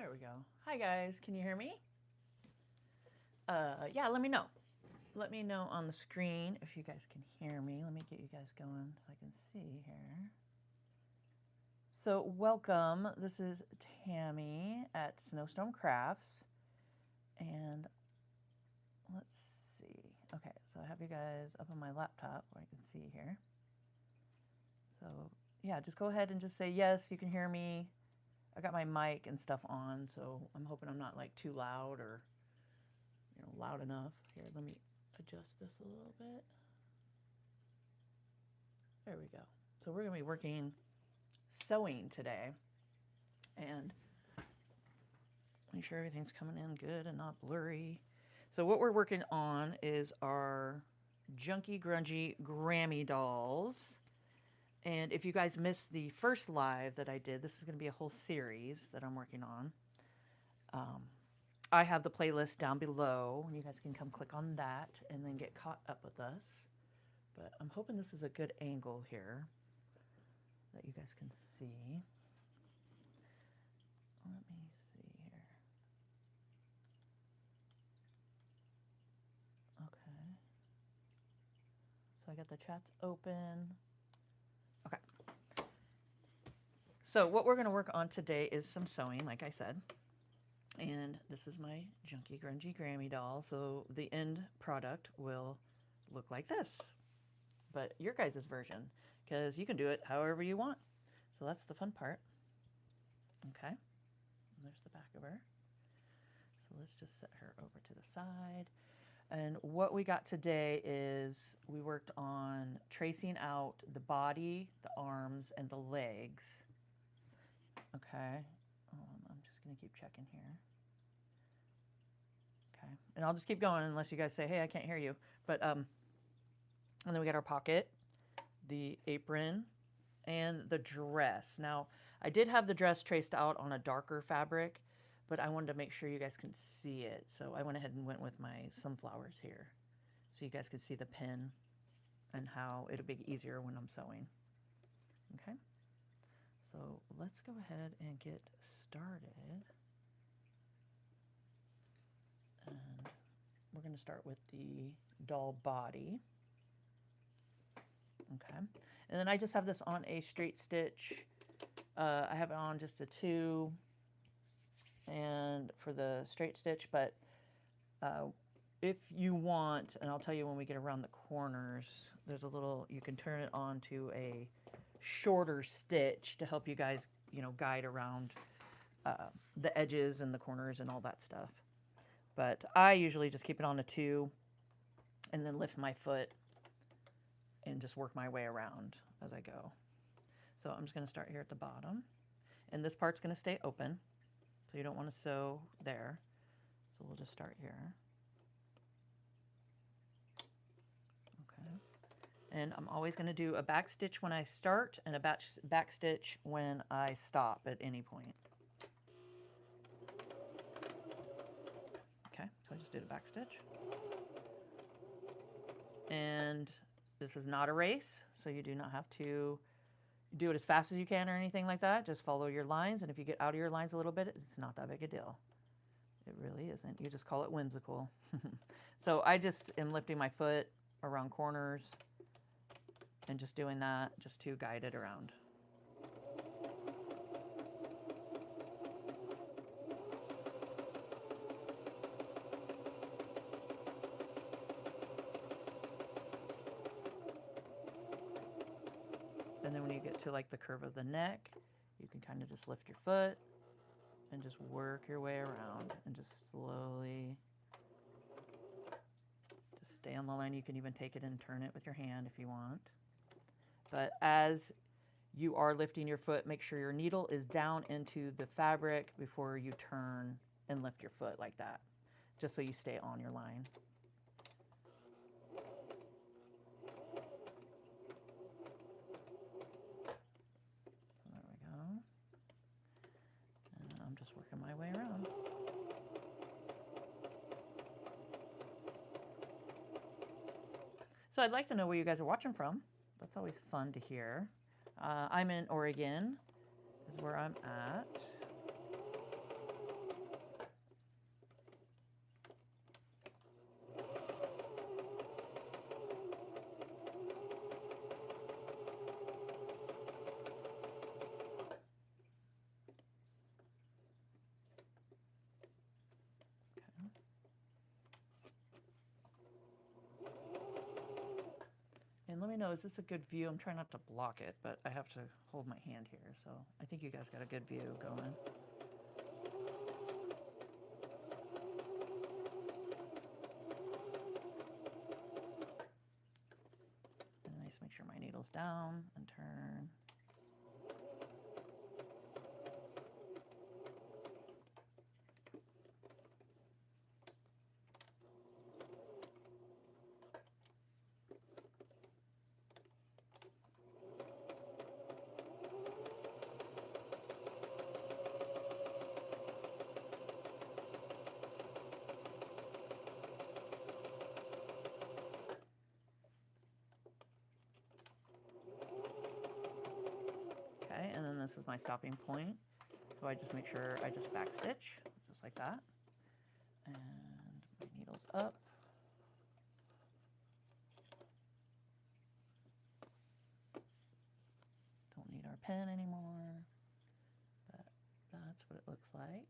There we go. Hi guys, can you hear me? Yeah, let me know. Let me know on the screen if you guys can hear me. Let me get you guys going so I can see here. So welcome. This is Tammy at Snowstorm Crafts. And let's see. Okay, so I have you guys up on my laptop where I can see here. So yeah, just go ahead and just say yes, you can hear me. I got my mic and stuff on, so I'm hoping I'm not like too loud or loud enough. Here, let me adjust this a little bit. There we go. So we're going to be working sewing today, and make sure everything's coming in good and not blurry. So what we're working on is our Junky Grungy Grammy dolls. And if you guys missed the first live that I did, this is going to be a whole series that I'm working on. I have the playlist down below, and you guys can come click on that and then get caught up with us. But I'm hoping this is a good angle here that you guys can see. Let me see here. Okay. So I got the chats open. Okay. So what we're going to work on today is some sewing, like I said. And this is my Junky Grungy Grammy doll. So the end product will look like this. But your guys' version, because you can do it however you want. So that's the fun part. Okay. And there's the back of her. So let's just set her over to the side. And what we got today is we worked on tracing out the body, the arms, and the legs. Okay. I'm just going to keep checking here. Okay. And I'll just keep going unless you guys say, hey, I can't hear you. But, and then we got our pocket, the apron, and the dress. Now, I did have the dress traced out on a darker fabric, but I wanted to make sure you guys can see it. So I went ahead and went with my sunflowers here so you guys could see the pin and how it'll be easier when I'm sewing. Okay. So let's go ahead and get started. And we're going to start with the doll body. Okay. And then I just have this on a straight stitch. I have it on just a 2 and for the straight stitch, but if you want, and I'll tell you when we get around the corners, there's a little, you can turn it on to a shorter stitch to help you guys, guide around the edges and the corners and all that stuff. But I usually just keep it on a 2 and then lift my foot and just work my way around as I go. So I'm just going to start here at the bottom. And this part's going to stay open, so you don't want to sew there. So we'll just start here. Okay. And I'm always going to do a back stitch when I start and a back stitch when I stop at any point. Okay, so I just did a back stitch. And this is not a race, so you do not have to do it as fast as you can or anything like that. Just follow your lines, and if you get out of your lines a little bit, it's not that big a deal. It really isn't. You just call it whimsical. So I just am lifting my foot around corners and just doing that just to guide it around. And then when you get to like the curve of the neck, you can kind of just lift your foot and just work your way around and just slowly just stay on the line. You can even take it and turn it with your hand if you want. But as you are lifting your foot, make sure your needle is down into the fabric before you turn and lift your foot like that, just so you stay on your line. I'm just working my way around. So I'd like to know where you guys are watching from. That's always fun to hear. I'm in Oregon, is where I'm at. know, is this a good view? I'm trying not to block it, but I have to hold my hand here, so I think you guys got a good view going. And I just make sure my needle's down and turn. Okay, and then this is my stopping point. So I just make sure I just back stitch, just like that. And my needle's up. Don't need our pen anymore, but that's what it looks like.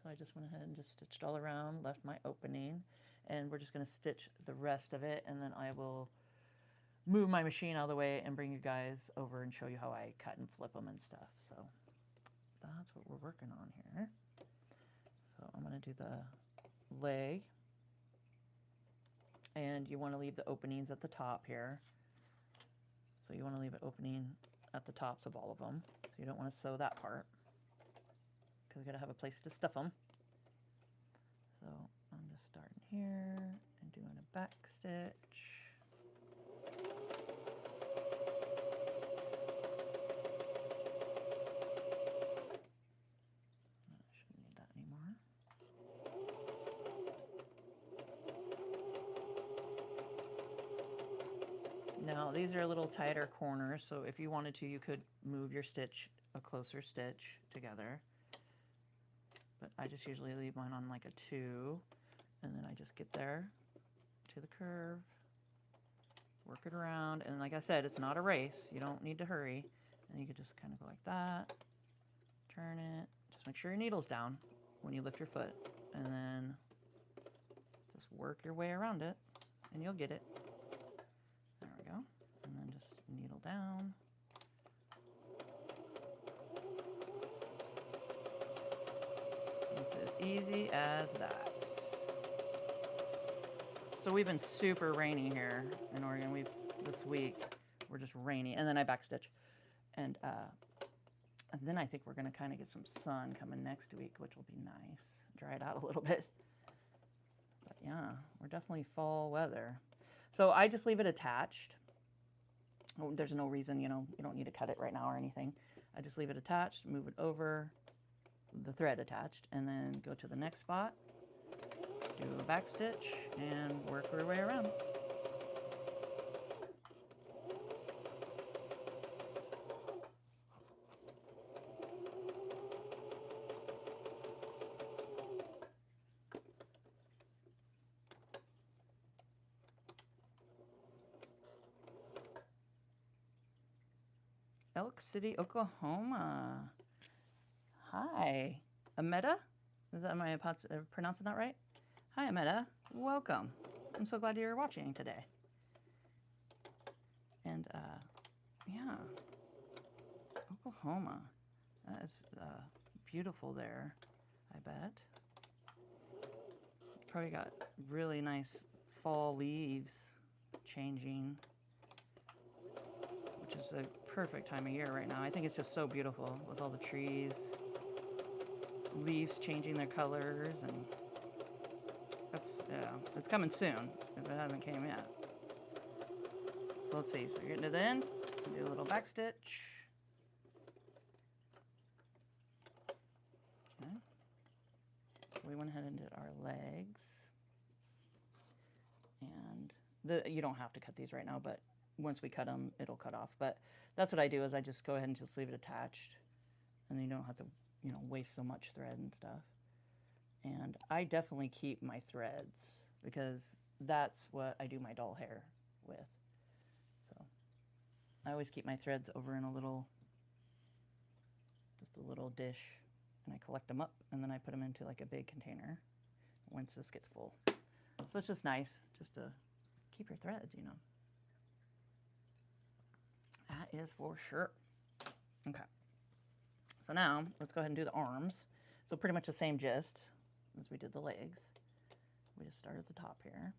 So I just went ahead and just stitched all around, left my opening, and we're just gonna stitch the rest of it, and then I will move my machine out of the way and bring you guys over and show you how I cut and flip them and stuff. So that's what we're working on here. So I'm gonna do the leg, and you wanna leave the openings at the top here. So you wanna leave an opening at the tops of all of them. So you don't wanna sew that part, because you gotta have a place to stuff them. So I'm just starting here and doing a back stitch. Now these are a little tighter corners, so if you wanted to, you could move your stitch a closer stitch together. But I just usually leave mine on like a 2, and then I just get there to the curve, work it around, and like I said, it's not a race. You don't need to hurry. And you could just kind of go like that, turn it, just make sure your needle's down when you lift your foot, and then just work your way around it, and you'll get it. There we go. And then just needle down. It's as easy as that. So we've been super rainy here in Oregon. This week, we're just rainy. And then I backstitch. And then I think we're going to kind of get some sun coming next week, which will be nice. Dry it out a little bit. But yeah, we're definitely fall weather. So I just leave it attached. There's no reason, you know, you don't need to cut it right now or anything. I just leave it attached, move it over, the thread attached, and then go to the next spot, do a back stitch, and work our way around. Elk City, Oklahoma. Hi, Ameta? Am I pronouncing that right? Hi, Ameta. Welcome. I'm so glad you're watching today. And yeah, Oklahoma. That is beautiful there, I bet. Probably got really nice fall leaves changing, which is a perfect time of year right now. I think it's just so beautiful with all the trees, leaves changing their colors, and it's coming soon if it hasn't came yet. So let's see. So you're getting to the end, do a little back stitch. Okay. We went ahead and did our legs, and you don't have to cut these right now, but once we cut them, it'll cut off. But that's what I do, is I just go ahead and just leave it attached, and you don't have to, you know, waste so much thread and stuff. And I definitely keep my threads, because that's what I do my doll hair with. So I always keep my threads over in just a little dish, and I collect them up, and then I put them into like a big container once this gets full. So it's just nice just to keep your threads, you know. That is for sure. Okay. So now let's go ahead and do the arms. So pretty much the same gist as we did the legs. We just start at the top here.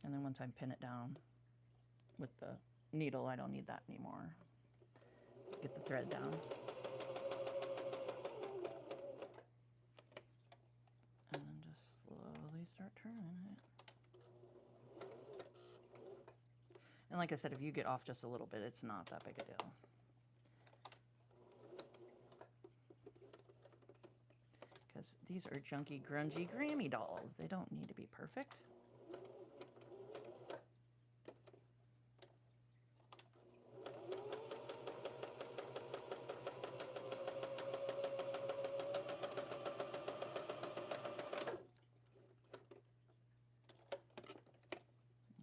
And then once I pin it down with the needle, I don't need that anymore. Get the thread down. And then just slowly start turning it. And like I said, if you get off just a little bit, it's not that big a deal. Because these are Junky, Grungy, Grammy dolls. They don't need to be perfect.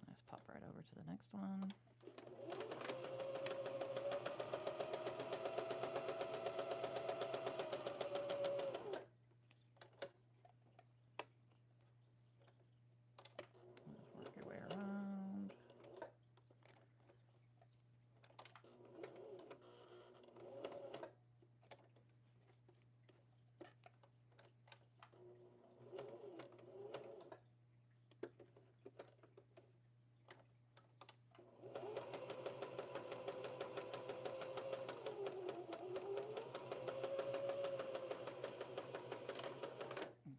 Let's pop right over to the next one. Work your way around.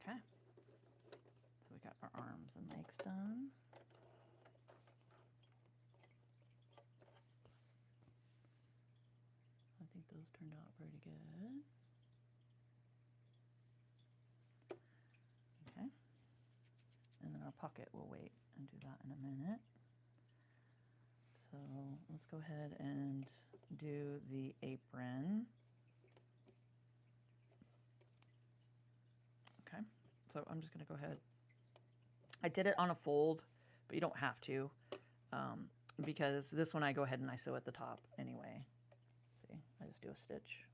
Okay, so we got our arms and legs done. I think those turned out pretty good. Okay, and then our pocket, we'll wait and do that in a minute. So let's go ahead and do the apron. Okay, so I'm just going to go ahead. I did it on a fold, but you don't have to, because this one I go ahead and I sew at the top anyway. See, I just do a stitch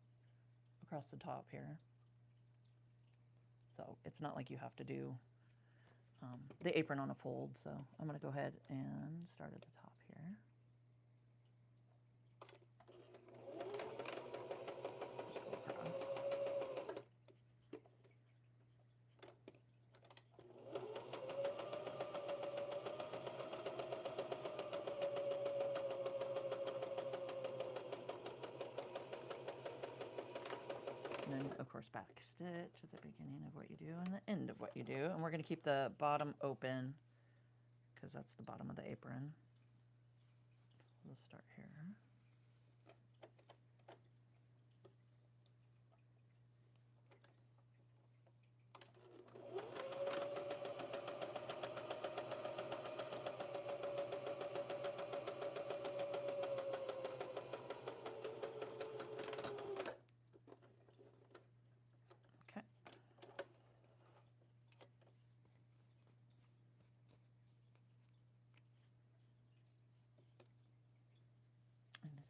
across the top here. So it's not like you have to do the apron on a fold. So I'm going to go ahead and start at the top here. And then, of course, back stitch at the beginning of what you do and the end of what you do. And we're going to keep the bottom open because that's the bottom of the apron. So we'll start here.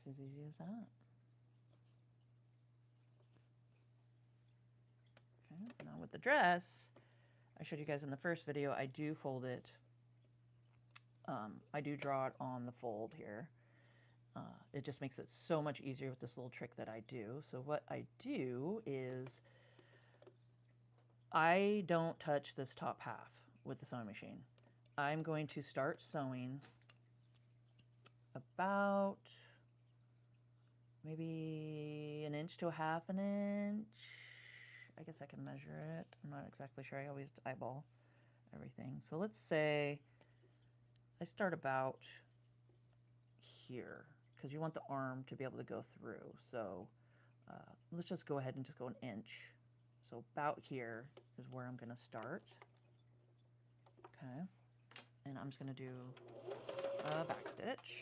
As easy as that. Okay, now with the dress, I showed you guys in the first video, I do fold it. I do draw it on the fold here. It just makes it so much easier with this little trick that I do. So what I do is I don't touch this top half with the sewing machine. I'm going to start sewing about maybe an inch to a half an inch. I guess I can measure it. I'm not exactly sure. I always eyeball everything. So let's say I start about here because you want the arm to be able to go through. So let's just go ahead and just go an inch. So about here is where I'm going to start. Okay. And I'm just going to do a back stitch.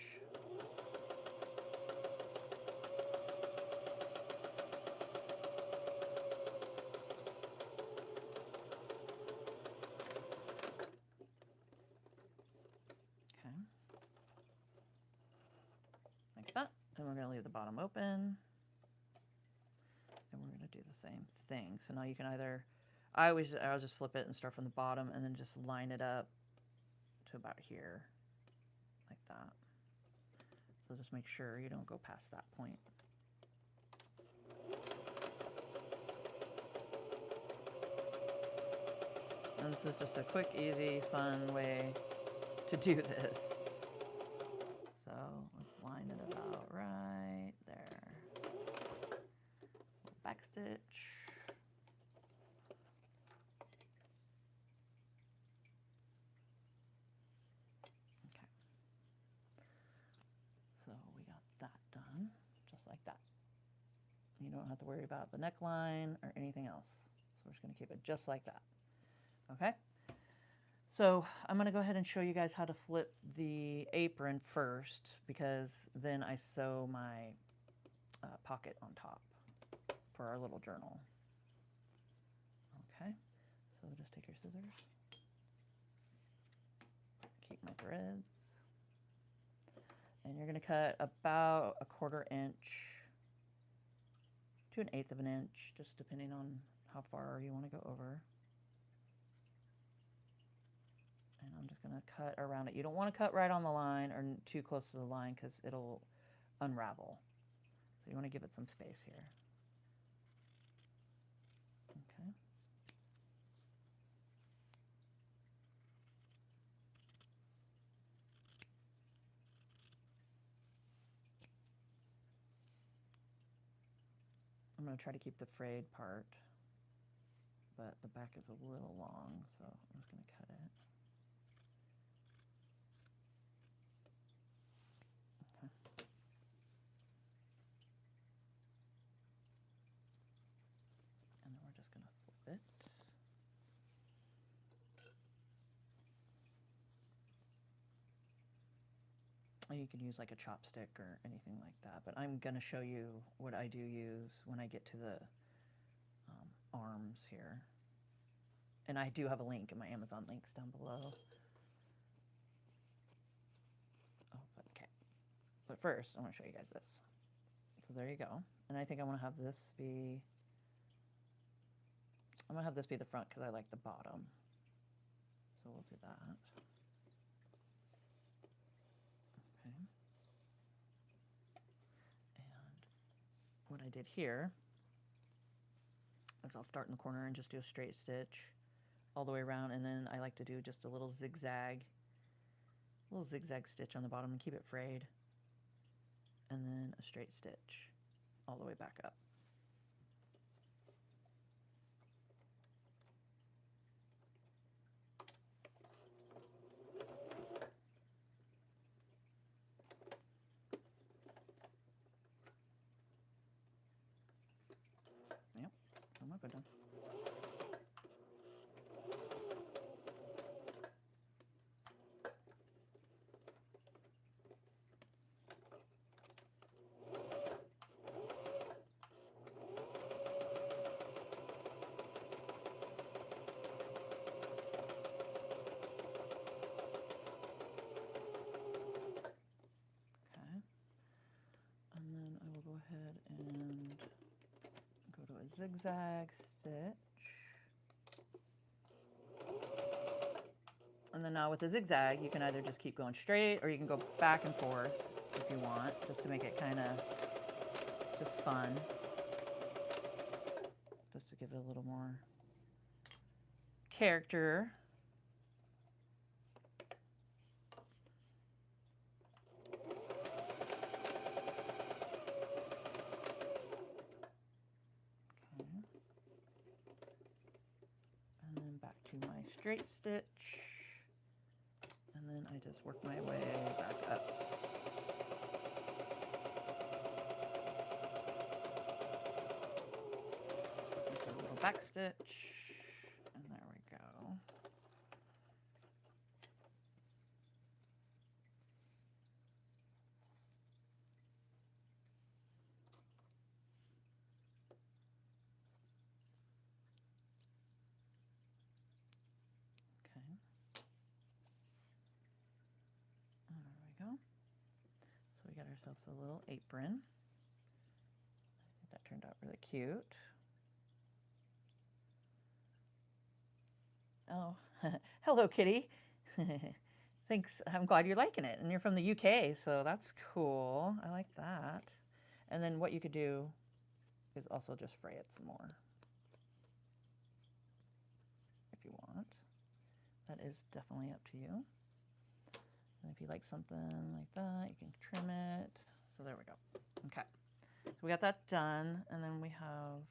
And we're going to leave the bottom open, and we're going to do the same thing. So now you can either, I'll just flip it and start from the bottom and then just line it up to about here, like that. So just make sure you don't go past that point. And this is just a quick, easy, fun way to do this. So let's line it about right there. Back stitch. Okay. So we got that done, just like that. You don't have to worry about the neckline or anything else. So we're just going to keep it just like that. Okay? So I'm going to go ahead and show you guys how to flip the apron first, because then I sew my pocket on top for our little journal. Okay, so just take your scissors, keep my threads, and you're going to cut about 1/4 inch to 1/8 of an inch, just depending on how far you want to go over. And I'm just going to cut around it. You don't want to cut right on the line or too close to the line because it'll unravel. So you want to give it some space here. Okay. I'm going to try to keep the frayed part, but the back is a little long, so I'm just going to cut it. Okay. And then we're just going to flip it. You can use like a chopstick or anything like that, but I'm going to show you what I do use when I get to the arms here. And I do have a link in my Amazon links down below. Oh, okay. But first, I want to show you guys this. So there you go. And I think I want to have this be, I'm going to have this be the front because I like the bottom. So we'll do that. Okay. And what I did here is I'll start in the corner and just do a straight stitch all the way around, and then I like to do just a little zigzag stitch on the bottom and keep it frayed, and then a straight stitch all the way back up. Yep, I'm not good done. Zigzag stitch, and then now with the zigzag you can either just keep going straight or you can go back and forth if you want, just to make it kind of just fun, just to give it a little more character. Straight stitch, and then I just work my way back up. Just a little back stitch, and there we go. Ourselves a little apron. I think that turned out really cute. Oh, hello, kitty. Thanks. I'm glad you're liking it. And you're from the UK, so that's cool. I like that. And then what you could do is also just fray it some more if you want. That is definitely up to you. And if you like something like that, you can trim it. So there we go. Okay. So we got that done, and then we have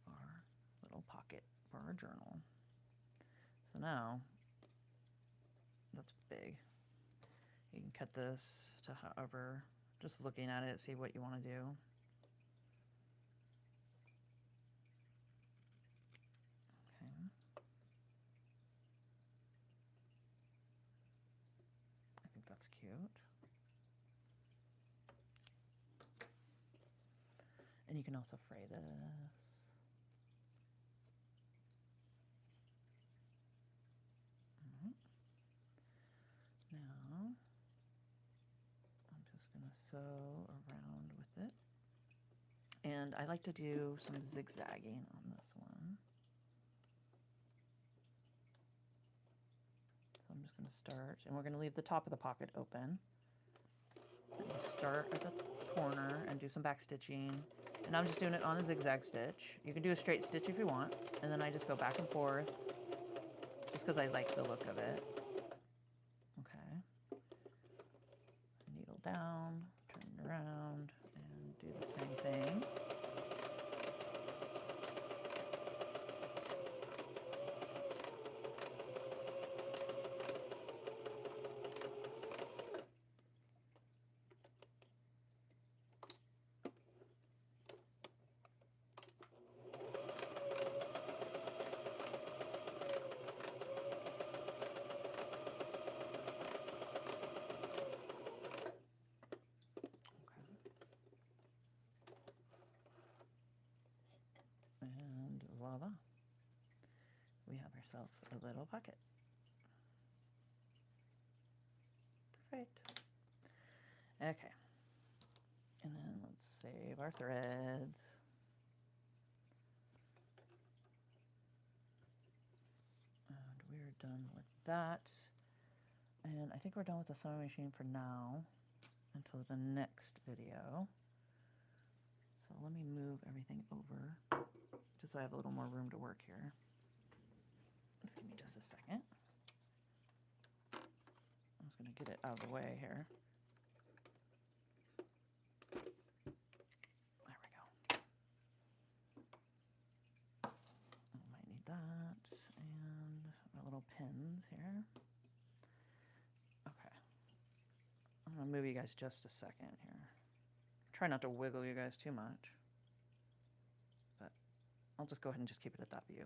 our little pocket for our journal. So now, that's big. You can cut this to however, just looking at it, see what you want to do. Okay. I think that's cute. And you can also fray this. Now, I'm just going to sew around with it. And I like to do some zigzagging on this one. So I'm just going to start, and we're going to leave the top of the pocket open. And we'll start at the corner and do some back stitching. And I'm just doing it on a zigzag stitch. You can do a straight stitch if you want. And then I just go back and forth just because I like the look of it. Okay. Needle down, turn it around, and do the same thing. And voila, we have ourselves a little pocket. Perfect. Okay. And then let's save our threads. And we're done with that. And I think we're done with the sewing machine for now until the next video. So let me move everything over just so I have a little more room to work here. Just give me just a second. I'm just going to get it out of the way here. There we go. I might need that, and our little pins here. Okay. I'm going to move you guys just a second here. Try not to wiggle you guys too much, but I'll just go ahead and just keep it at that view.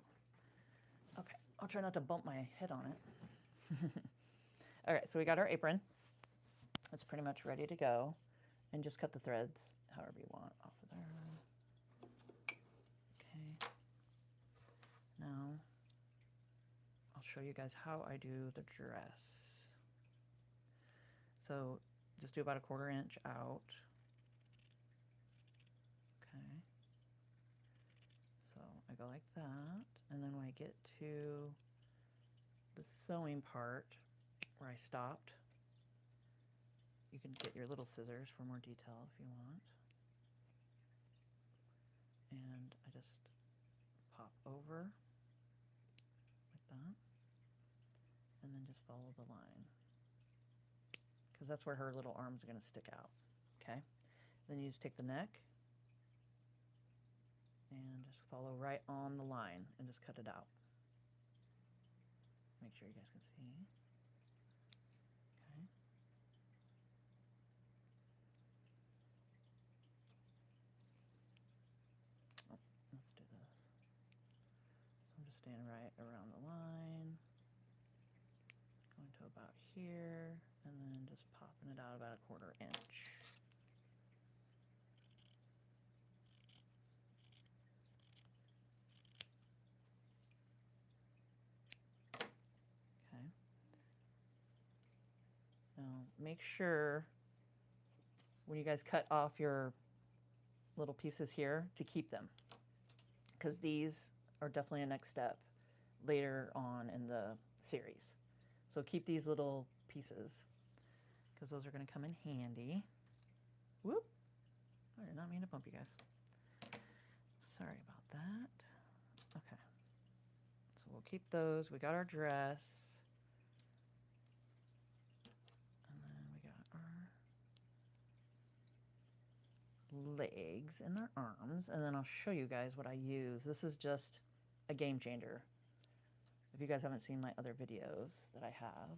Okay, I'll try not to bump my head on it. All right, so we got our apron. It's pretty much ready to go. And just cut the threads however you want off of there. Okay. Now, I'll show you guys how I do the dress. So just do about a 1/4 inch out. Okay. So I go like that, and then when I get to the sewing part where I stopped, you can get your little scissors for more detail if you want. And I just pop over like that, and then just follow the line, because that's where her little arms are going to stick out. Okay, then you just take the neck and just follow right on the line and just cut it out. Make sure you guys can see. Okay. Oh, let's do this. So I'm just staying right around the line, going to about here, and then just popping it out about a 1/4 inch. Now, make sure when you guys cut off your little pieces here to keep them. because these are definitely a next step later on in the series. So keep these little pieces because those are going to come in handy. Whoop! I did not mean to bump you guys. Sorry about that. Okay. So we'll keep those. We got our dress. And then we got our legs and their arms. And then I'll show you guys what I use. This is just a game changer. If you guys haven't seen my other videos that I have.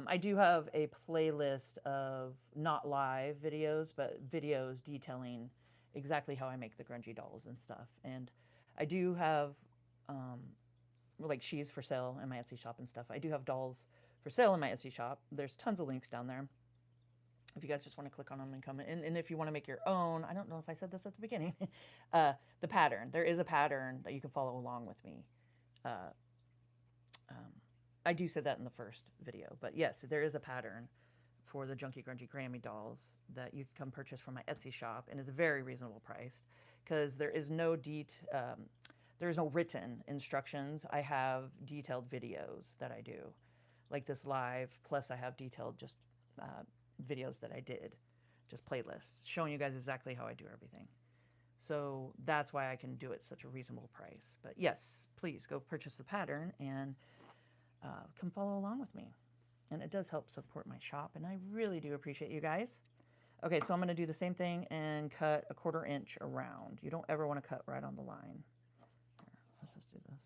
I do have a playlist of not live videos, but videos detailing exactly how I make the grungy dolls and stuff. And I do have like she's for sale in my Etsy shop and stuff. I do have dolls for sale in my Etsy shop. There's tons of links down there. If you guys just want to click on them and come in. And if you want to make your own, I don't know if I said this at the beginning, the pattern. There is a pattern that you can follow along with me. I do say that in the first video, but yes, there is a pattern for the Junky Grungy Grammy dolls that you can come purchase from my Etsy shop, and is very reasonable priced because there is no written instructions. I have detailed videos that I do, like this live. Plus, I have detailed just videos that I did, just playlists showing you guys exactly how I do everything. So that's why I can do it such a reasonable price. But yes, please go purchase the pattern and come follow along with me. And it does help support my shop, and I really do appreciate you guys. Okay, so I'm going to do the same thing and cut a 1/4 inch around. You don't ever want to cut right on the line. Here, let's just do this.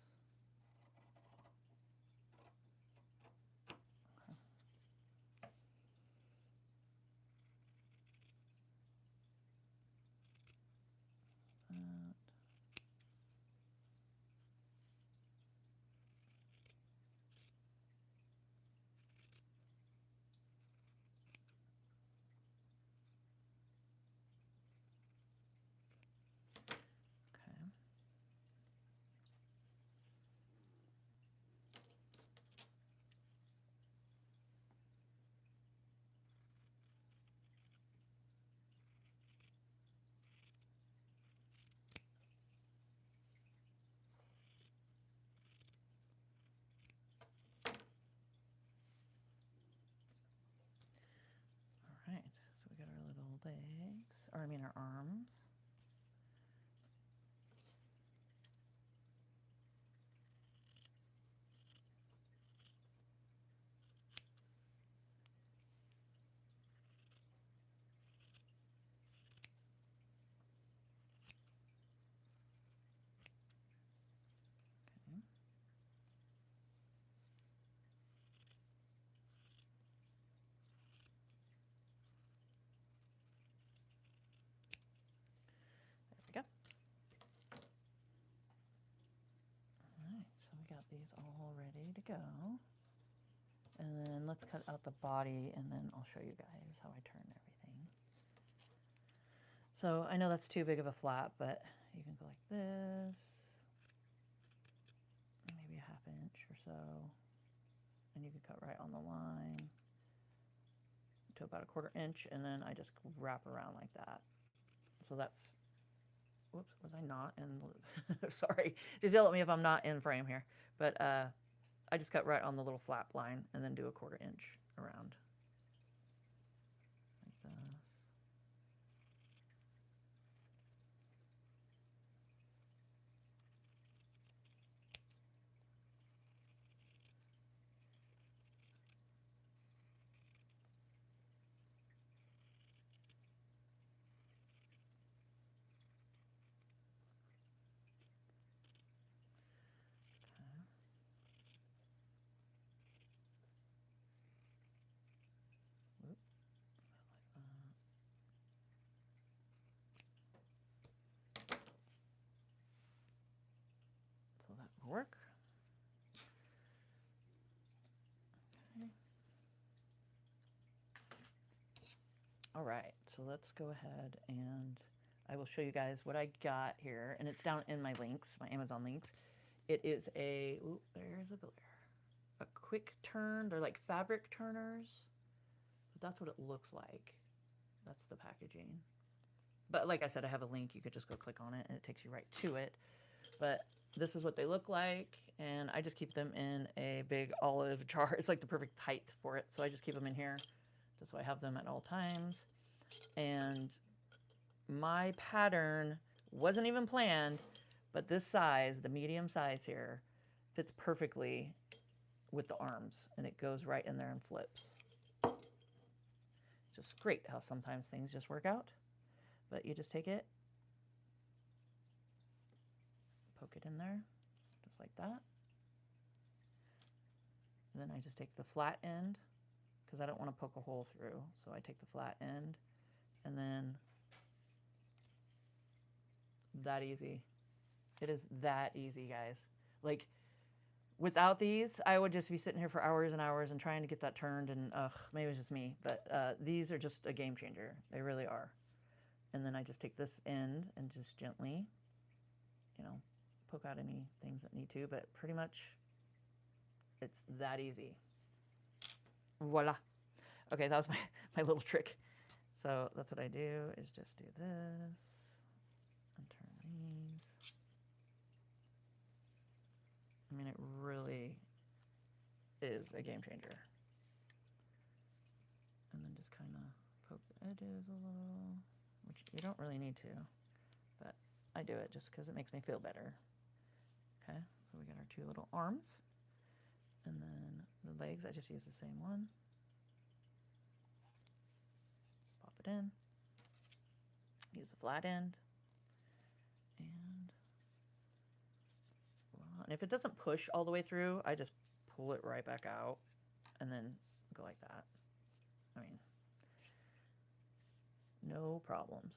Alright, so we got our little legs, or I mean our arms. Okay. There we go. Alright, so we got these all ready to go. And then let's cut out the body, and then I'll show you guys how I turn everything. So I know that's too big of a flap, but you can go like this, maybe a 1/2 inch or so, and you can cut right on the line to about a 1/4 inch, and then I just wrap around like that. So that's, whoops, was I not in, sorry, just yell at me if I'm not in frame here, but I just cut right on the little flap line and then do a 1/4 inch around. Like this. So that will work. Okay. All right, so let's go ahead and I will show you guys what I got here, and it's down in my links, my Amazon links. It is a, ooh, there's a glare. A quick turn. They're like fabric turners, but that's what it looks like. That's the packaging. But like I said, I have a link. You could just go click on it, and it takes you right to it. But this is what they look like, and I just keep them in a big olive jar. It's like the perfect height for it, so I just keep them in here just so I have them at all times. And my pattern wasn't even planned, but this size, the medium size here, fits perfectly with the arms, and it goes right in there and flips. Just great how sometimes things just work out. But you just take it, poke it in there, just like that. And then I just take the flat end, because I don't want to poke a hole through. So I take the flat end, and then that easy. It is that easy, guys. Like, without these, I would just be sitting here for hours and hours and trying to get that turned, and maybe it's just me. But these are just a game changer. They really are. And then I just take this end and just gently, you know, poke out any things that need to, but pretty much it's that easy. Voila. Okay, that was my little trick. So that's what I do, is just do this and turn these. I mean, it really is a game changer. And then just kind of poke the edges a little, which you don't really need to, but I do it just because it makes me feel better. Okay, so we got our 2 little arms. And then the legs, I just use the same one. Pop it in. Use the flat end. And if it doesn't push all the way through, I just pull it right back out and then go like that. I mean, no problems.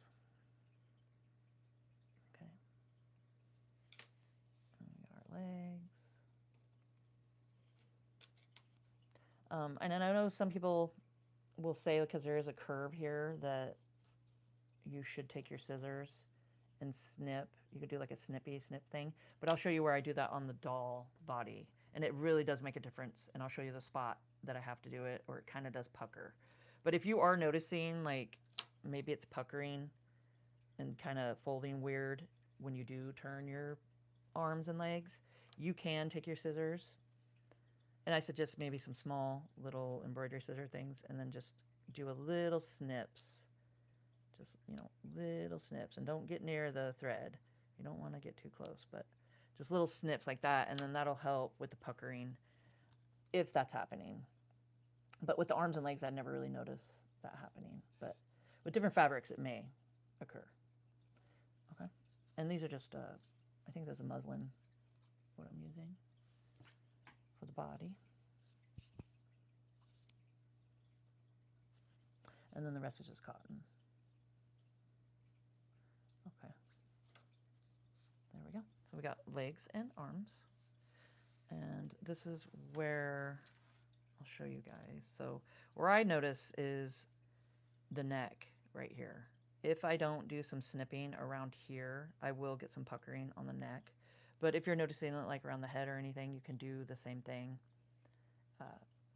Okay. And we got our legs. And then I know some people will say, because there is a curve here, that you should take your scissors and snip. You could do like a snip thing, but I'll show you where I do that on the doll body, and it really does make a difference. And I'll show you the spot that I have to do it, or it kind of does pucker. But if you are noticing, like, maybe it's puckering and kind of folding weird when you do turn your arms and legs, you can take your scissors, and I suggest maybe some small little embroidery scissor things, and then just do a little snips. Just, you know, little snips, and don't get near the thread. You don't want to get too close, but just little snips like that, and then that'll help with the puckering if that's happening. But with the arms and legs, I never really notice that happening. But with different fabrics, it may occur. Okay, and these are just, I think there's a muslin, what I'm using for the body. And then the rest is just cotton. Okay. There we go. So we got legs and arms. And this is where I'll show you guys. So where I notice is the neck right here. If I don't do some snipping around here, I will get some puckering on the neck. But if you're noticing it like around the head or anything, you can do the same thing.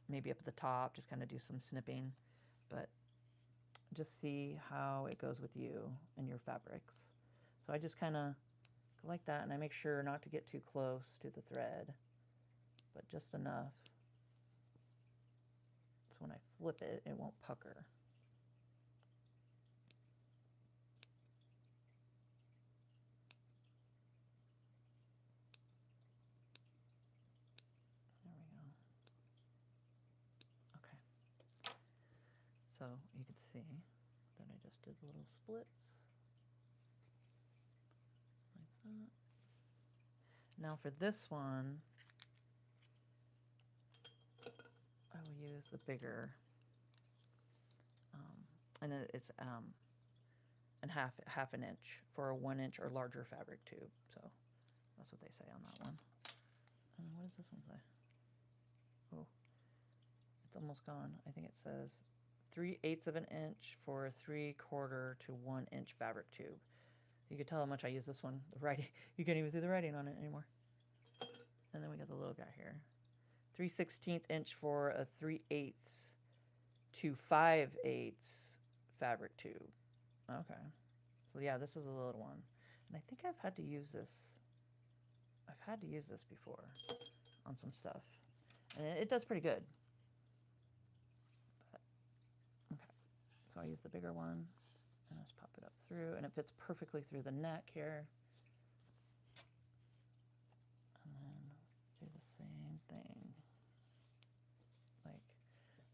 Maybe up at the top, just kind of do some snipping. But just see how it goes with you and your fabrics. So I just kind of go like that, and I make sure not to get too close to the thread, but just enough so when I flip it, it won't pucker. There we go. Okay. So you can see that I just did little splits like that. Now for this one, I will use the bigger, and it's and half an inch for a 1 inch or larger fabric tube. So that's what they say on that one. And what does this one say? Oh, it's almost gone. I think it says 3/8 of an inch for a 3/4 to 1 inch fabric tube. You can tell how much I use this one. The writing, you can't even see the writing on it anymore. And then we got the little guy here. 3/16 inch for a 3/8 to 5/8 fabric tube. Okay. So yeah, this is a little one. And I think I've had to use this had to use this before on some stuff. And it does pretty good. But, okay, so I use the bigger one and just pop it up through, and it fits perfectly through the neck here. And then do the same thing. Like,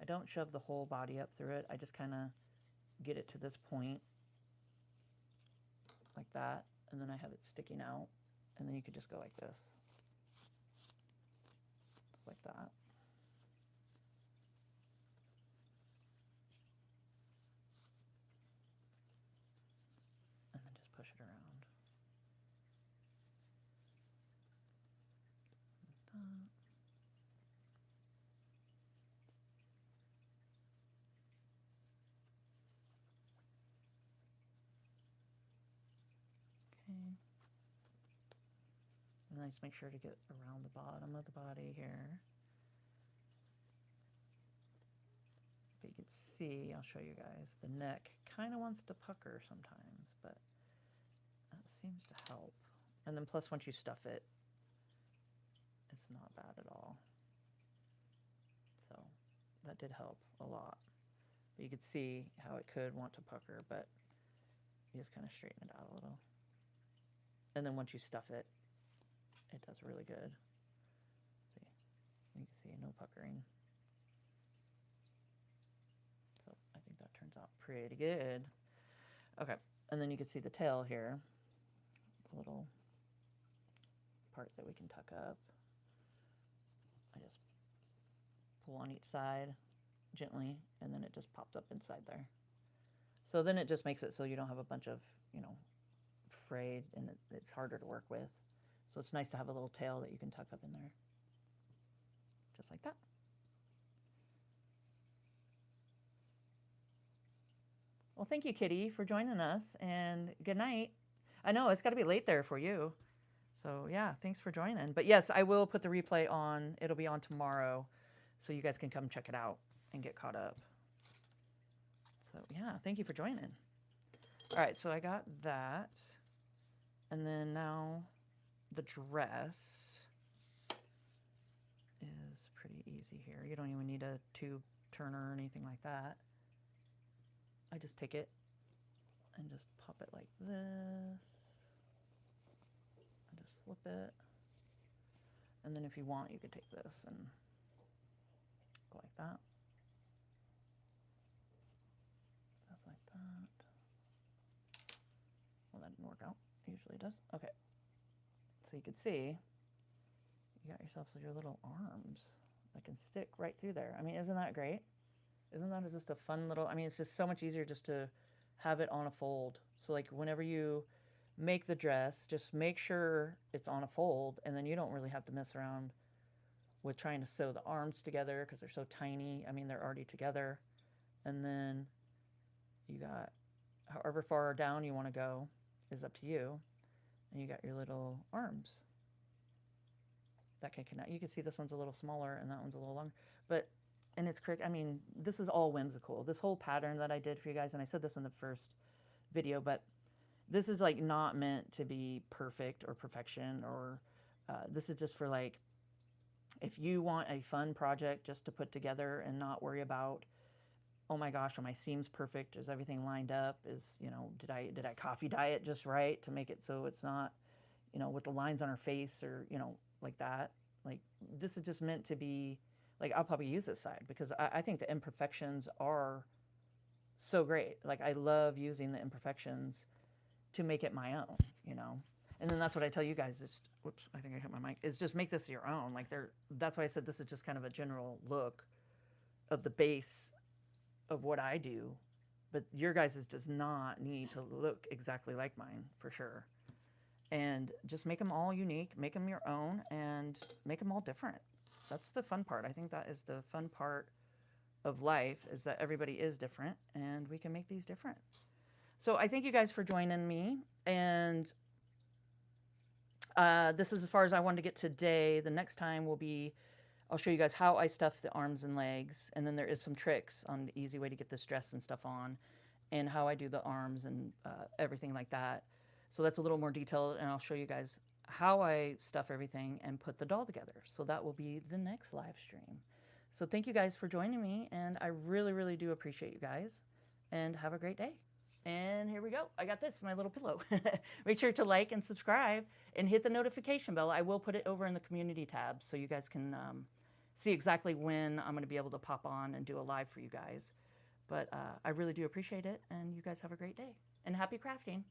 I don't shove the whole body up through it. I just kind of get it to this point like that, and then I have it sticking out, and then you could just go like this. Just like that. And then just push it around. Like that. Okay. And I just make sure to get around the bottom of the body here. But you can see, I'll show you guys, the neck kind of wants to pucker sometimes, but that seems to help. And then plus once you stuff it, it's not bad at all. So that did help a lot. But you could see how it could want to pucker, but you just kind of straighten it out a little. And then once you stuff it, it does really good. See, you can see no puckering. So I think that turns out pretty good. Okay, and then you can see the tail here, the little part that we can tuck up. I just pull on each side gently, and then it just pops up inside there. So then it just makes it so you don't have a bunch of, you know, frayed, and it's harder to work with. So it's nice to have a little tail that you can tuck up in there. Just like that. Well, thank you, Kitty, for joining us, and good night. I know it's got to be late there for you. So yeah, thanks for joining. But yes, I will put the replay on. It'll be on tomorrow, so you guys can come check it out and get caught up. So yeah, thank you for joining. All right, so I got that. And then now the dress is pretty easy here. You don't even need a tube turner or anything like that. I just take it and just pop it like this. And just flip it. And then if you want, you could take this and go like that. Just like that. Well, that didn't work out. Usually it does. Okay. So you can see you got yourself your little arms that can stick right through there. I mean, isn't that great? Isn't that just a fun little, I mean, it's just so much easier just to have it on a fold. So like whenever you make the dress, just make sure it's on a fold, and then you don't really have to mess around with trying to sew the arms together because they're so tiny. I mean, they're already together. And then you got however far down you want to go is up to you. And you got your little arms that can connect. You can see this one's a little smaller and that one's a little longer, but, and it's correct. I mean, this is all whimsical. This whole pattern that I did for you guys, and I said this in the first video, but this is like not meant to be perfect or perfection, or this is just for like, if you want a fun project just to put together and not worry about, oh my gosh, are my seams perfect? Is everything lined up? Is, you know, did I coffee dye it just right to make it so it's not, you know, with the lines on her face or, you know, like that. Like, this is just meant to be, like, I'll probably use this side because I think the imperfections are so great. Like, I love using the imperfections to make it my own, you know. And then that's what I tell you guys is, whoops, I think I hit my mic, is just make this your own. Like, that's why I said this is just kind of a general look of the base of what I do, but your guys's does not need to look exactly like mine, for sure. And just make them all unique, make them your own, and make them all different. That's the fun part. I think that is the fun part of life, is that everybody is different, and we can make these different. So I thank you guys for joining me, and this is as far as I wanted to get today. The next time will be, I'll show you guys how I stuff the arms and legs, and then there is some tricks on the easy way to get this dress and stuff on, and how I do the arms and everything like that. So that's a little more detailed, and I'll show you guys how I stuff everything and put the doll together. So that will be the next live stream. So thank you guys for joining me, and I really, really do appreciate you guys, and have a great day. And here we go. I got this, my little pillow. Make sure to like and subscribe and hit the notification bell. I will put it over in the community tab so you guys can see exactly when I'm going to be able to pop on and do a live for you guys. But I really do appreciate it, and you guys have a great day. And happy crafting.